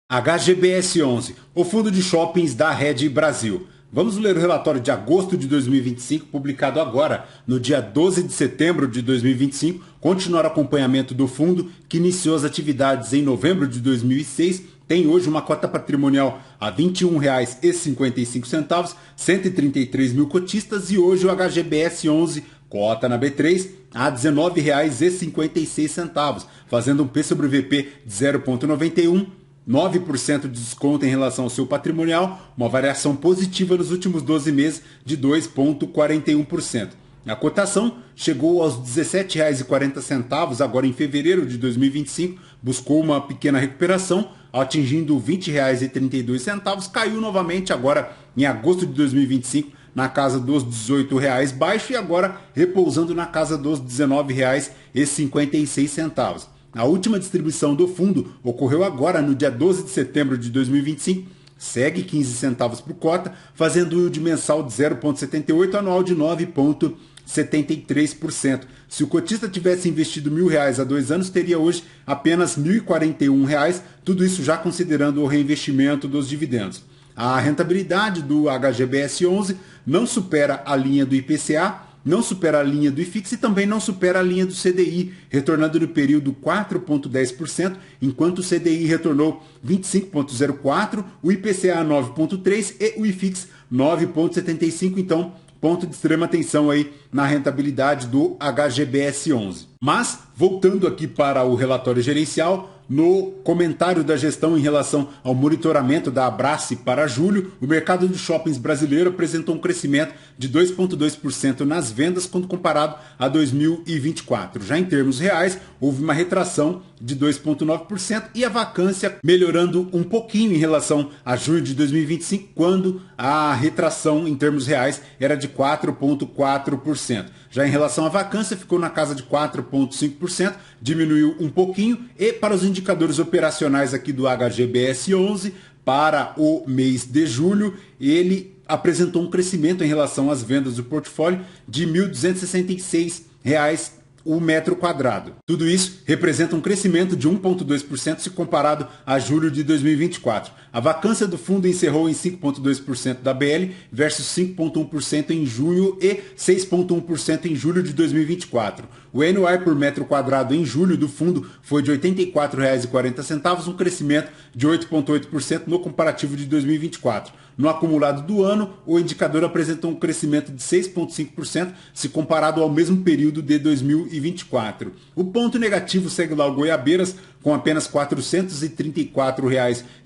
HGBS11, o fundo de shoppings da Rede Brasil. Vamos ler o relatório de agosto de 2025, publicado agora, no dia 12 de setembro de 2025, continuar o acompanhamento do fundo, que iniciou as atividades em novembro de 2006, tem hoje uma cota patrimonial a R$ 21,55, 133 mil cotistas, e hoje o HGBS11, cota na B3, a R$ 19,56, fazendo um P sobre VP de 0,91, 9% de desconto em relação ao seu patrimonial, uma variação positiva nos últimos 12 meses de 2,41%. A cotação chegou aos R$ 17,40 agora em fevereiro de 2025, buscou uma pequena recuperação, atingindo R$ 20,32, caiu novamente agora em agosto de 2025 na casa dos R$ 18,00 baixo e agora repousando na casa dos R$ 19,56. A última distribuição do fundo ocorreu agora no dia 12 de setembro de 2025, segue 15 centavos por cota, fazendo um yield mensal de 0,78, anual de 9,73%. Se o cotista tivesse investido R$ 1.000 há 2 anos, teria hoje apenas R$ 1.041, tudo isso já considerando o reinvestimento dos dividendos. A rentabilidade do HGBS11 não supera a linha do IPCA, não supera a linha do IFIX e também não supera a linha do CDI, retornando no período 4,10%, enquanto o CDI retornou 25,04%, o IPCA 9,3% e o IFIX 9,75%. Então, ponto de extrema atenção aí na rentabilidade do HGBS11. Mas, voltando aqui para o relatório gerencial, no comentário da gestão em relação ao monitoramento da Abrace para julho, o mercado de shoppings brasileiro apresentou um crescimento de 2,2% nas vendas quando comparado a 2024. Já em termos reais, houve uma retração de 2,9% e a vacância melhorando um pouquinho em relação a junho de 2025, quando a retração em termos reais era de 4,4%. Já em relação à vacância, ficou na casa de 4,5%, diminuiu um pouquinho, e para os indicadores operacionais aqui do HGBS11, para o mês de julho, ele apresentou um crescimento em relação às vendas do portfólio de R$ 1.266 o metro quadrado. Tudo isso representa um crescimento de 1,2% se comparado a julho de 2024. A vacância do fundo encerrou em 5,2% da BL versus 5,1% em junho e 6,1% em julho de 2024. O NOI por metro quadrado em julho do fundo foi de R$ 84,40, um crescimento de 8,8% no comparativo de 2024. No acumulado do ano, o indicador apresentou um crescimento de 6,5% se comparado ao mesmo período de 2024. O ponto negativo segue lá o Goiabeiras, com apenas R$ 434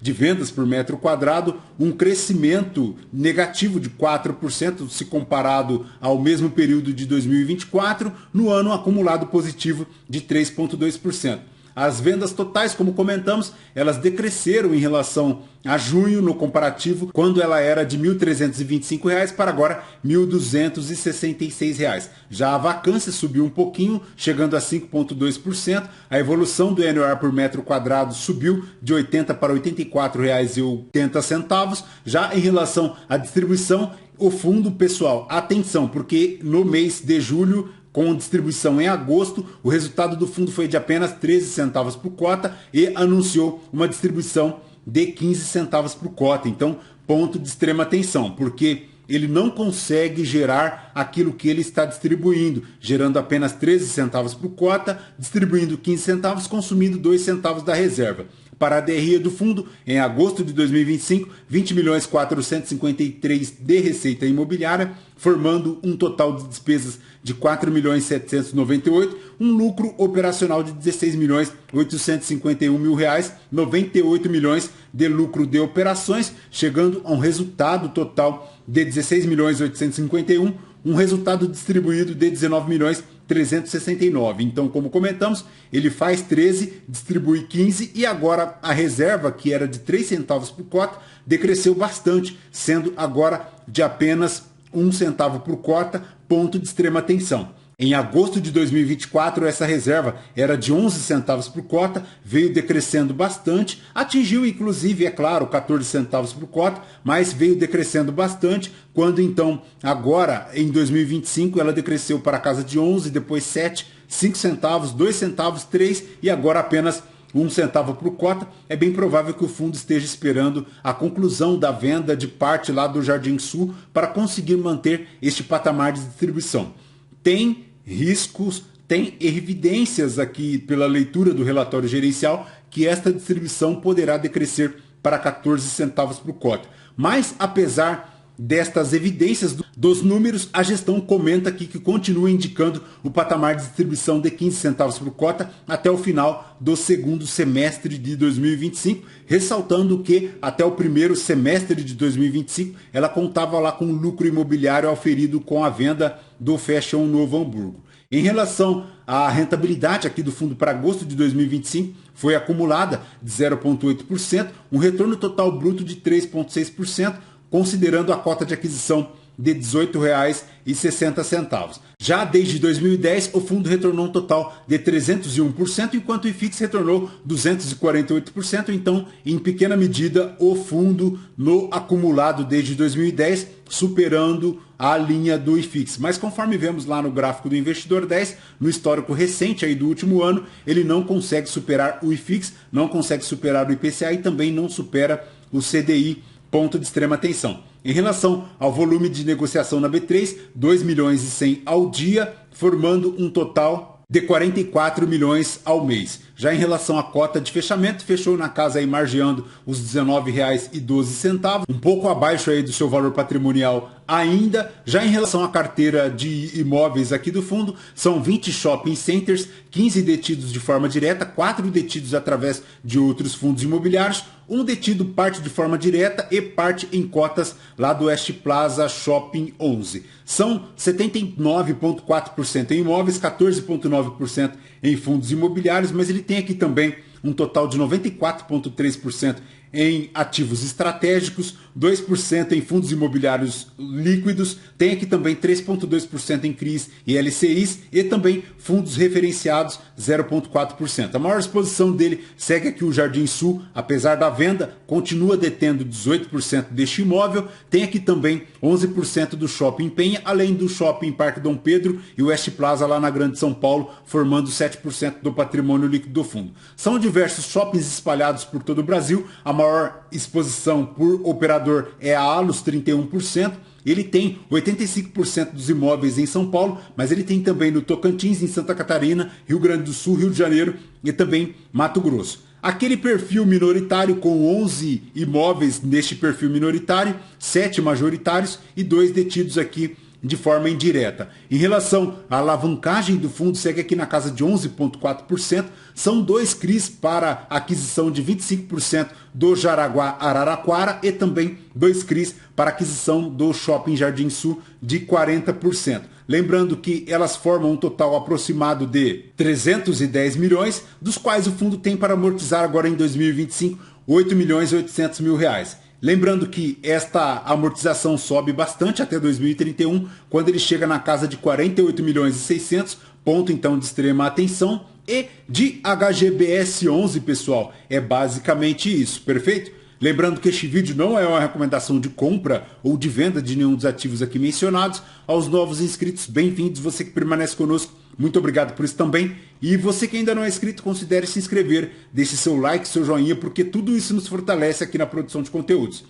de vendas por metro quadrado, um crescimento negativo de 4% se comparado ao mesmo período de 2024, no ano acumulado positivo de 3,2%. As vendas totais, como comentamos, elas decresceram em relação a junho no comparativo, quando ela era de R$ 1.325 para agora R$ 1.266. Já a vacância subiu um pouquinho, chegando a 5,2%. A evolução do NOR por metro quadrado subiu de R$ 80 para R$ 84,80. Já em relação à distribuição, o fundo, pessoal, atenção, porque no mês de julho, com distribuição em agosto, o resultado do fundo foi de apenas 13 centavos por cota e anunciou uma distribuição de 15 centavos por cota. Então, ponto de extrema atenção, porque ele não consegue gerar aquilo que ele está distribuindo, gerando apenas 13 centavos por cota, distribuindo 15 centavos, consumindo 2 centavos da reserva. Para a DRE do fundo, em agosto de 2025, 20.453 de receita imobiliária, formando um total de despesas de 4.798, um lucro operacional de 16.851.000 reais, 98 milhões de lucro de operações, chegando a um resultado total de 16.851, um resultado distribuído de 19.369. Então, como comentamos, ele faz 13, distribui 15 e agora a reserva, que era de 3 centavos por cota, decresceu bastante, sendo agora de apenas 1 centavo por cota, ponto de extrema atenção. Em agosto de 2024, essa reserva era de 11 centavos por cota, veio decrescendo bastante, atingiu inclusive, é claro, 14 centavos por cota, mas veio decrescendo bastante, quando então, agora, em 2025, ela decresceu para a casa de 11, depois 7, 5 centavos, 2 centavos, 3 e agora apenas centavo por cota, é bem provável que o fundo esteja esperando a conclusão da venda de parte lá do Jardim Sul para conseguir manter este patamar de distribuição. Tem riscos, tem evidências aqui pela leitura do relatório gerencial que esta distribuição poderá decrescer para 14 centavos por cota. Mas, apesar destas evidências dos números, a gestão comenta aqui que continua indicando o patamar de distribuição de 15 centavos por cota até o final do segundo semestre de 2025, ressaltando que até o primeiro semestre de 2025 ela contava lá com lucro imobiliário auferido com a venda do Fashion Novo Hamburgo. Em relação à rentabilidade aqui do fundo para agosto de 2025, foi acumulada de 0,8%, um retorno total bruto de 3,6%, considerando a cota de aquisição de R$ 18,60. Já desde 2010, o fundo retornou um total de 301%, enquanto o IFIX retornou 248%. Então, em pequena medida, o fundo no acumulado desde 2010, superando a linha do IFIX. Mas conforme vemos lá no gráfico do Investidor 10, no histórico recente aí do último ano, ele não consegue superar o IFIX, não consegue superar o IPCA e também não supera o CDI. Ponto de extrema atenção. Em relação ao volume de negociação na B3, 2 milhões e 100 ao dia, formando um total de 44 milhões ao mês. Já em relação à cota de fechamento, fechou na casa aí margeando os R$ 19,12, um pouco abaixo aí do seu valor patrimonial ainda. Já em relação à carteira de imóveis aqui do fundo, são 20 shopping centers, 15 detidos de forma direta, 4 detidos através de outros fundos imobiliários, um detido parte de forma direta e parte em cotas lá do West Plaza Shopping 11. São 79,4% em imóveis, 14,9% em fundos imobiliários, mas ele tem aqui também um total de 94,3% em ativos estratégicos, 2% em fundos imobiliários líquidos, tem aqui também 3,2% em CRIs e LCIs e também fundos referenciados 0,4%. A maior exposição dele segue aqui o Jardim Sul, apesar da venda, continua detendo 18% deste imóvel, tem aqui também 11% do Shopping Penha, além do Shopping Parque Dom Pedro e o West Plaza lá na Grande São Paulo, formando 7% do patrimônio líquido do fundo. São diversos shoppings espalhados por todo o Brasil, a maior exposição por operador é a Allos, 31%. Ele tem 85% dos imóveis em São Paulo, mas ele tem também no Tocantins, em Santa Catarina, Rio Grande do Sul, Rio de Janeiro e também Mato Grosso. Aquele perfil minoritário com 11 imóveis neste perfil minoritário, 7 majoritários e 2 detidos aqui de forma indireta. Em relação à alavancagem do fundo, segue aqui na casa de 11,4%. São 2 CRIs para aquisição de 25% do Jaraguá Araraquara e também 2 CRIs para aquisição do Shopping Jardim Sul de 40%. Lembrando que elas formam um total aproximado de 310 milhões, dos quais o fundo tem para amortizar agora em 2025 8 milhões e 800 mil reais. Lembrando que esta amortização sobe bastante até 2031, quando ele chega na casa de 48 milhões e 600, ponto então de extrema atenção. E de HGBS 11, pessoal, é basicamente isso, perfeito? Lembrando que este vídeo não é uma recomendação de compra ou de venda de nenhum dos ativos aqui mencionados. Aos novos inscritos, bem-vindos, você que permanece conosco, muito obrigado por isso também. E você que ainda não é inscrito, considere se inscrever, deixe seu like, seu joinha, porque tudo isso nos fortalece aqui na produção de conteúdos.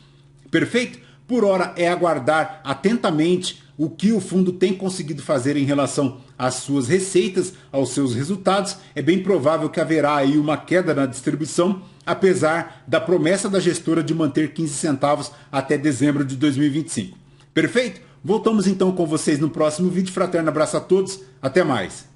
Perfeito? Por hora é aguardar atentamente o que o fundo tem conseguido fazer em relação às suas receitas, aos seus resultados. É bem provável que haverá aí uma queda na distribuição, apesar da promessa da gestora de manter 15 centavos até dezembro de 2025. Perfeito? Voltamos então com vocês no próximo vídeo. Fraterno abraço a todos, até mais.